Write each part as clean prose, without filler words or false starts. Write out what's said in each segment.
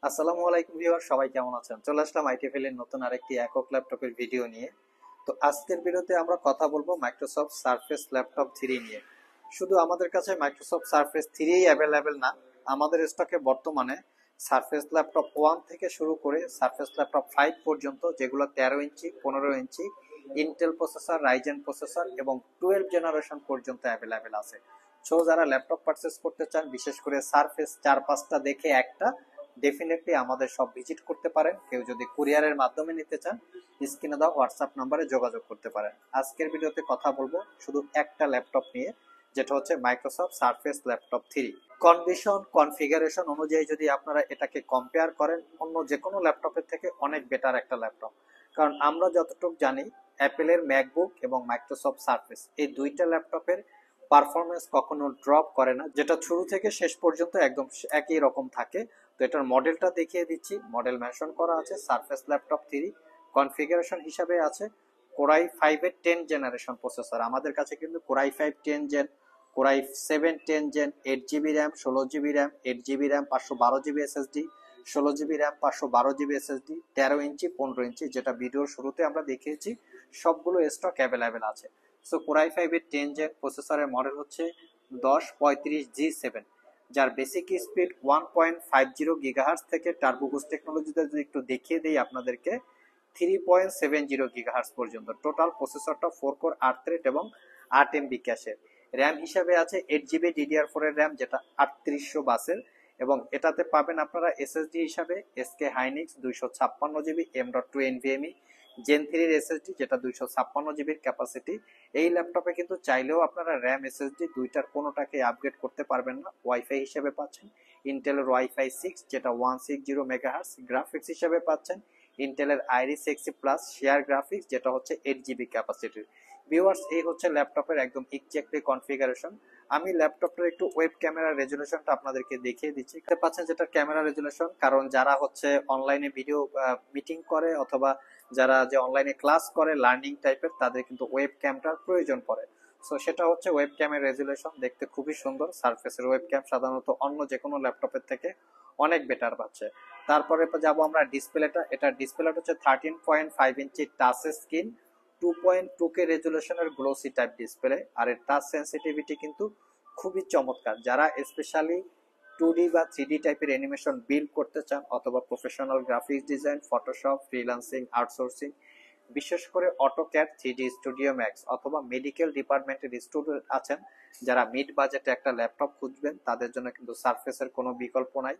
আসসালামু আলাইকুম ভিউয়ার, সবাই কেমন আছেন? চলে আসলাম আইটিএফএল এর নতুন আরেকটি একক ল্যাপটপের ভিডিও নিয়ে। তো আজকের ভিডিওতে আমরা কথা বলবো মাইক্রোসফট সারফেস ল্যাপটপ 3 নিয়ে। শুধু আমাদের কাছে মাইক্রোসফট সারফেস 3 অ্যাভেলেবেল না, আমাদের স্টকে বর্তমানে সারফেস ল্যাপটপ 1 থেকে শুরু করে সারফেস ল্যাপটপ 5 পর্যন্ত, যেগুলো 13 ইঞ্চি, 15 ইঞ্চি, ইন্টেল প্রসেসর, রাইজেন প্রসেসর এবং 12 জেনারেশন পর্যন্ত অ্যাভেলেবেল আছে। সো যারা ল্যাপটপ পারচেস করতে চান, বিশেষ করে সারফেস 4-5টা দেখে একটা, ডেফিনেটলি আমাদের সব ভিজিট করতে পারেন। কেউ যদি কুরিয়ারের মাধ্যমে নিতে চান, স্ক্রিনে দেওয়া হোয়াটসঅ্যাপ নাম্বারে যোগাযোগ করতে পারেন। আজকের ভিডিওতে কথা বলবো শুধু একটা ল্যাপটপ নিয়ে, যেটা হচ্ছে Microsoft surface laptop 3। Condition, configuration অনুযায়ী যদি আপনারা এটাকে কম্পেয়ার করেন, অন্য যে কোনো ল্যাপটপের থেকে অনেক বেটার একটা ল্যাপটপ। কারণ আমরা যতটুকু জানি, অ্যাপেলের ম্যাকবুক এবং মাইক্রোসফট সারফেস, এই দুইটা ল্যাপটপের পারফরমেন্স কখনো ড্রপ করে না, যেটা শুরু থেকে শেষ পর্যন্ত একদম একই রকম থাকে। তো এটার মডেলটা দেখিয়ে দিচ্ছি। মডেল মেনশন করা আছে সারফেস ল্যাপটপ 3। কনফিগারেশন হিসাবে আছে কোরাই 5 এর 10 জেনারেশন প্রসেসর। আমাদের কাছে কিন্তু Core i 5 10 gen, Core i 7 10 gen, 8 GB RAM, 16 GB RAM, 8 GB RAM, 512 GB SSD, 16 GB RAM, 512 GB SSD, 13 inch, 15 inch, যেটা ভিডিওর শুরুতে আমরা দেখিয়েছি, সবগুলো স্টক অ্যাভেলেবেল আছে। সো কোরাই 5 এর 10 জেন প্রসেসরের মডেল হচ্ছে 1035G7, যার বেসিক স্পিড 1.50 গিগাহার্টজ থেকে টার্বো বুস্ট টেকনোলজিতে যদি একটু দেখিয়ে দেই আপনাদেরকে, 3.70 গিগাহার্টজ পর্যন্ত। টোটাল প্রসেসরটা 4 কোর 8 থ্রেড এবং 8 MB ক্যাশের। র্যাম হিসাবে আছে 8 জিবি DDR4 এর র্যাম, যেটা 3800 বাসের, এবং এটাতে পাবেন আপনারা এসএসডি হিসাবে SK Hynix 256 GB M.2 NVMe gen 3 SSD, যেটা 256 জিবির ক্যাপাসিটি। এই ল্যাপটপে কিন্তু চাইলেও আপনারা র্যাম এসএসডি দুইটার কোনোটাকে আপগ্রেড করতে পারবেন না। ওয়াইফাই হিসেবে পাচ্ছেন ইন্টেলের ওয়াইফাই 6, যেটা 160 মেগাহার্টজ। গ্রাফিক্স হিসেবে পাচ্ছেন ইন্টেলের Iris Xe plus share graphics, যেটা হচ্ছে 8 জিবি ক্যাপাসিটির। ভিউয়ার্স, এই হচ্ছে ল্যাপটপের একদম এক্স্যাক্টলি কনফিগারেশন। আমি ল্যাপটপটার একটু ওয়েব ক্যামেরা রেজুলেশনটা আপনাদেরকে দেখিয়ে দিচ্ছি। দেখতে পাচ্ছেন যেটা ক্যামেরা রেজুলেশন, কারণ যারা হচ্ছে অনলাইনে ভিডিও মিটিং করে অথবা যারা যে অনলাইনে ক্লাস করে লার্নিং টাইপের, তাদের কিন্তু ওয়েব ক্যামটার প্রয়োজন পড়ে। সো সেটা হচ্ছে ওয়েব ক্যামের রেজুলেশন, দেখতে খুবই সুন্দর। সারফেসের ওয়েব ক্যাম সাধারণত অন্য যে কোনো ল্যাপটপের থেকে অনেক বেটার পাচ্ছে। তারপরে যাবো আমরা ডিসপ্লেটা। এটার ডিসপ্লেটা হচ্ছে 13.5 ইঞ্চি টাচ স্ক্রিন, 2.2K রেজুলেশনের গ্লোসি টাইপ ডিসপ্লে। আর এর টাচ সেন্সিটিভিটি কিন্তু খুবই চমৎকার। যারা স্পেশালি 2D বা 3D টাইপের অ্যানিমেশন বিল্ড করতে চান, অথবা professional graphics design, Photoshop, freelancing, outsourcing, বিশেষ করে অটোক্যাড, 3D স্টুডিও ম্যাক্স, অথবা মেডিকেল ডিপার্টমেন্টের স্টুডেন্ট আছেন যারা মিড বাজেটে একটা ল্যাপটপ খুঁজবেন, তাদের জন্য কিন্তু সারফেসের কোনো বিকল্প নাই।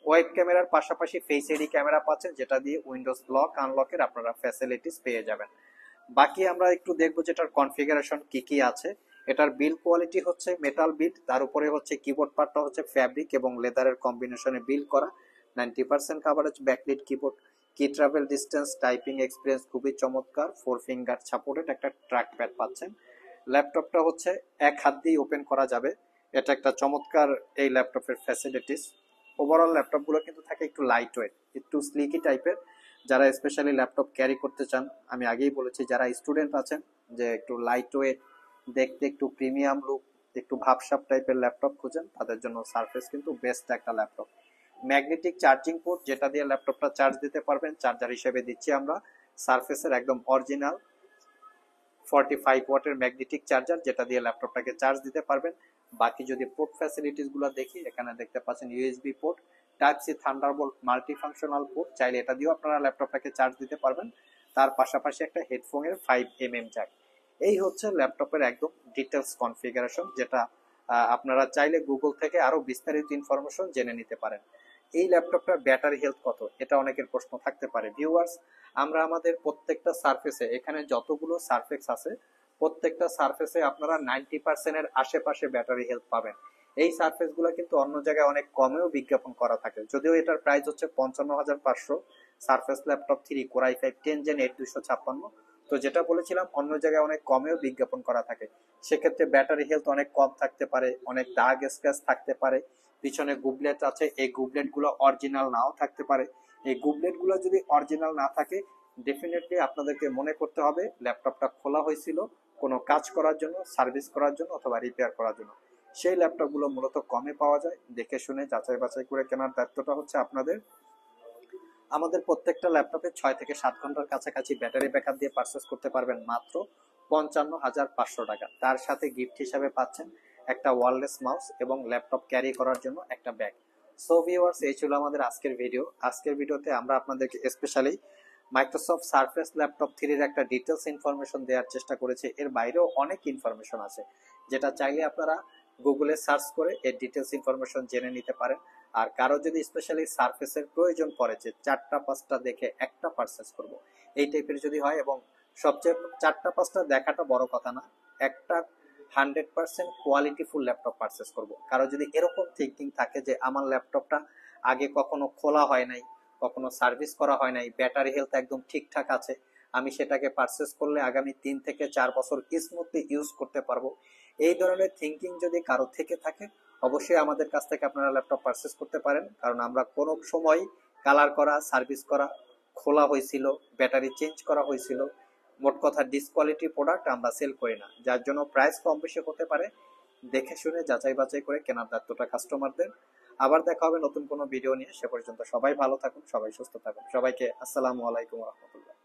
ওয়েব ক্যামেরার পাশাপাশি ফেস আইডি ক্যামেরা পাচ্ছেন, যেটা দিয়ে উইন্ডোজ লক আনলকের আপনারা ফ্যাসিলিটিস পেয়ে যাবেন। বাকি আমরা একটু দেখবো যে এটার কনফিগারেশন কি কি আছে। এটার বিল্ড কোয়ালিটি হচ্ছে মেটাল বিল্ড, তার উপরে হচ্ছে কিবোর্ড পার্টটা হচ্ছে ফ্যাব্রিক এবং লেদারের কম্বিনেশনে বিল্ড করা। 90% কাভারেজ ব্যাকলিট কিবোর্ড, কি ট্রাভেল ডিস্টেন্স, টাইপিং এক্সপিরিয়েন্স খুবই চমৎকার। 4 ফিঙ্গার সাপোর্টেড একটা ট্র্যাক প্যাড পাচ্ছেন। ল্যাপটপটা হচ্ছে এক হাত দিয়ে ওপেন করা যাবে, এটা একটা চমৎকার এই ল্যাপটপের ফ্যাসিলিটিস। ওভারঅল ল্যাপটপগুলো কিন্তু থাকে একটু লাইট ওয়েট, একটু স্লিকি টাইপের। যারা স্পেশালি ল্যাপটপ ক্যারি করতে চান, আমি আগেই বলেছি, যারা স্টুডেন্ট আছেন যে একটু লাইট ওয়েট, দেখতে একটু প্রিমিয়াম লুক, একটু ভাবসাব টাইপের ল্যাপটপ খুঁজেন, তাদের জন্য সারফেস কিন্তু বেস্ট একটা ল্যাপটপ। ম্যাগনেটিক চার্জিং পোর্ট, যেটা দিয়ে ল্যাপটপটা চার্জ দিতে পারবেন, চার্জার হিসেবে দিচ্ছি আমরা সারফেসের একদম অরিজিনাল 45 ওয়াটের ম্যাগনেটিক চার্জার, যেটা দিয়ে ল্যাপটপটাকে চার্জ দিতে পারবেন। বাকি যদি পোর্ট ফ্যাসিলিটিস গুলো দেখি, এখানে দেখতে পাচ্ছেন USB port, type C Thunderbolt multi functional port, চাইলে এটা দিয়েও আপনারা ল্যাপটপটাকে চার্জ দিতে পারবেন। তার পাশাপাশি একটা হেডফোনের 5mm জ্যাক। এই হচ্ছে ল্যাপটপের একদম ডিটেলস কনফিগারেশন, যেটা আপনারা চাইলে গুগল থেকে আরো বিস্তারিত ইনফরমেশন জেনে নিতে পারেন। এই ল্যাপটপটার ব্যাটারি হেলথ কত, এটা অনেকের প্রশ্ন থাকতে পারে। ভিউয়ার্স, আমরা আমাদের প্রত্যেকটা সারফেসে, এখানে যতগুলো সারফেস আছে, প্রত্যেকটা সারফেসে আপনারা 90% এর আশেপাশে ব্যাটারি হেলথ পাবেন। এই সারফেস গুলো কিন্তু অন্য জায়গায় অনেক কমেও বিজ্ঞাপন করা থাকে, যদিও এটার প্রাইস হচ্ছে 55,500। Surface laptop 3 Core i 5 10 gen 8256। তো যেটা বলেছিলাম, অন্য জায়গায় অনেক কমেও বিজ্ঞাপন করা থাকে, সেক্ষেত্রে ব্যাটারি হেলথ অনেক কম থাকতে পারে, অনেক দাগ স্ক্র্যাচ থাকতে পারে। পিছনে গুবলেট আছে, এই গুবলেট গুলো অরিজিনাল নাও থাকতে পারে। এই গুবলেট গুলো যদি অরিজিনাল না থাকে, ডেফিনেটলি আপনাদেরকে মনে করতে হবে ল্যাপটপটা খোলা হয়েছিল কোনো কাজ করার জন্য, সার্ভিস করার জন্য, অথবা রিপেয়ার করার জন্য। সেই ল্যাপটপগুলো মূলত কমে পাওয়া যায়, দেখে শুনে যাচাই বাছাই করে কেনার দায়িত্বটা হচ্ছে আপনাদের। আমাদের প্রত্যেকটা ল্যাপটপে 6 থেকে 7 ঘন্টার কাছাকাছি ব্যাটারি ব্যাকআপ দিয়ে পারচেস করতে পারবেন মাত্র 55,500 টাকা। তার সাথে গিফট হিসাবে পাচ্ছেন একটা ওয়্যারলেস মাউস এবং ল্যাপটপ ক্যারি করার জন্য একটা ব্যাগ। সো ভিউয়ার্স, এই ছিল আমাদের আজকের ভিডিও। আজকের ভিডিওতে আমরা আপনাদেরকে স্পেশালি মাইক্রোসফট সারফেস ল্যাপটপ 3 একটা ডিটেলস ইনফরমেশন দেওয়ার চেষ্টা করেছি। এর বাইরেও অনেক ইনফরমেশন আছে, যেটা চাইলে আপনারা গুগলে সার্চ করে এর ডিটেলস ইনফরমেশন জেনে নিতে পারেন। আর কারো যদি স্পেশালি সারফেসের প্রয়োজন পড়ে যে 4টা 5টা দেখে একটা পারচেস করব, এই টাইপের যদি হয়, এবং সবচেয়ে 4টা 5টা দেখাটা বড় কথা না, একটা 100% কোয়ালিটিফুল ল্যাপটপ পারচেস করব। কারো যদি এরকম থিঙ্কিং থাকে যে আমার ল্যাপটপটা আগে কখনো খোলা হয় নাই, কখনো সার্ভিস করা হয় নাই, ব্যাটারি হেলথ একদম ঠিকঠাক আছে, আমি সেটাকে পারচেস করলে আগামী 3 থেকে 4 বছর স্মুথলি ইউজ করতে পারবো, এই ধরনের থিঙ্কিং যদি কারো থেকে থাকে, অবশ্যই আমাদের কাছ থেকে আপনারা ল্যাপটপ পারচেস করতে পারেন। কারণ আমরা কোনো সময় কালার করা, সার্ভিস করা, খোলা হয়েছিল, ব্যাটারি চেঞ্জ করা হয়েছিল, মোট কথা ডিসকোয়ালিটি প্রোডাক্ট আমরা সেল করি না। যার জন্য প্রাইস কম বেশি হতে পারে, দেখে শুনে যাচাই বাছাই করে কেনার দায়িত্বটা কাস্টমারদের। আবার দেখা হবে নতুন কোনো ভিডিও নিয়ে। সে পর্যন্ত সবাই ভালো থাকুন, সবাই সুস্থ থাকুন। সবাইকে আসসালামু আলাইকুম রহমতুল্লাহ।